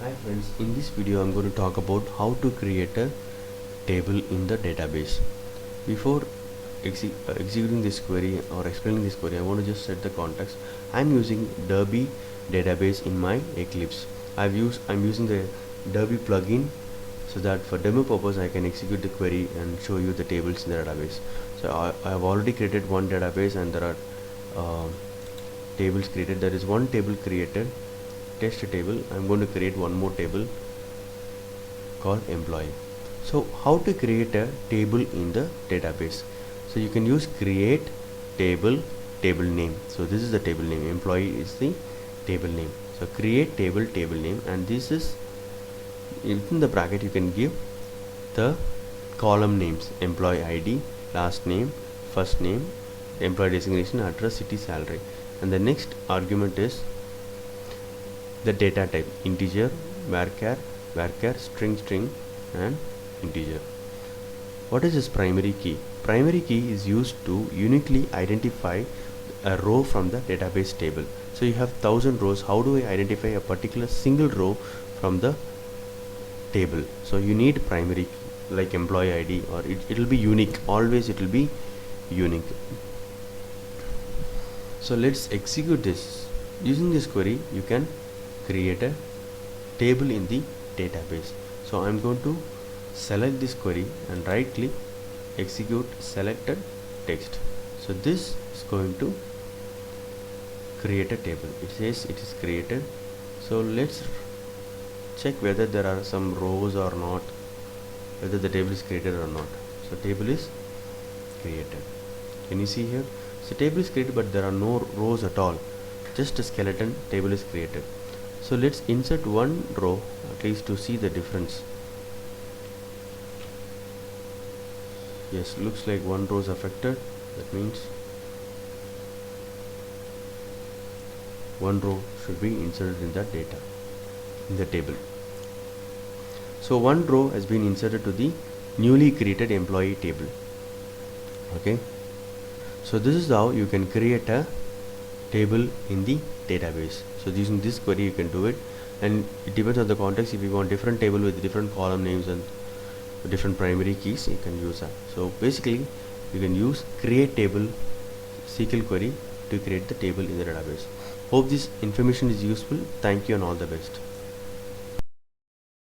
Hi friends, in this video I'm going to talk about how to create a table in the database. Before executing this query or explaining this query, I want to just set the context. I'm using Derby database in my Eclipse. I'm using the Derby plugin so that for demo purpose I can execute the query and show you the tables in the database. So I have already created one database and there are tables created. There is one table created, test table. I'm going to create one more table called employee. So how to create a table in the database? So you can use create table name. So this is the table name, employee is the table name. So create table name, and this is within the bracket you can give the column names: employee ID, last name, first name, employee designation, address, city, salary, and the next argument is the data type: integer, varchar, string, and integer. What is this primary key? Primary key is used to uniquely identify a row from the database table. So you have 1000 rows. How do I identify a particular single row from the table? So you need primary key like employee ID, or it will be unique. Always it will be unique. So let's execute this. Using this query you can create a table in the database. So I'm going to select this query and right click, execute selected text. So this is going to create a table. It says it is created. So let's check whether there are some rows or not, whether the table is created or not. So table is created. Can you see here? So table is created but there are no rows at all, just a skeleton. Table is created. So let's insert one row at least to see the difference. Yes, looks like one row is affected. That means one row should be inserted in that data, in the table. So one row has been inserted to the newly created employee table. Okay, so this is how you can create a table in the database. So using this query you can do it, and it depends on the context. If you want different table with different column names and different primary keys, you can use that. So basically you can use create table SQL query to create the table in the database. Hope this information is useful. Thank you and all the best.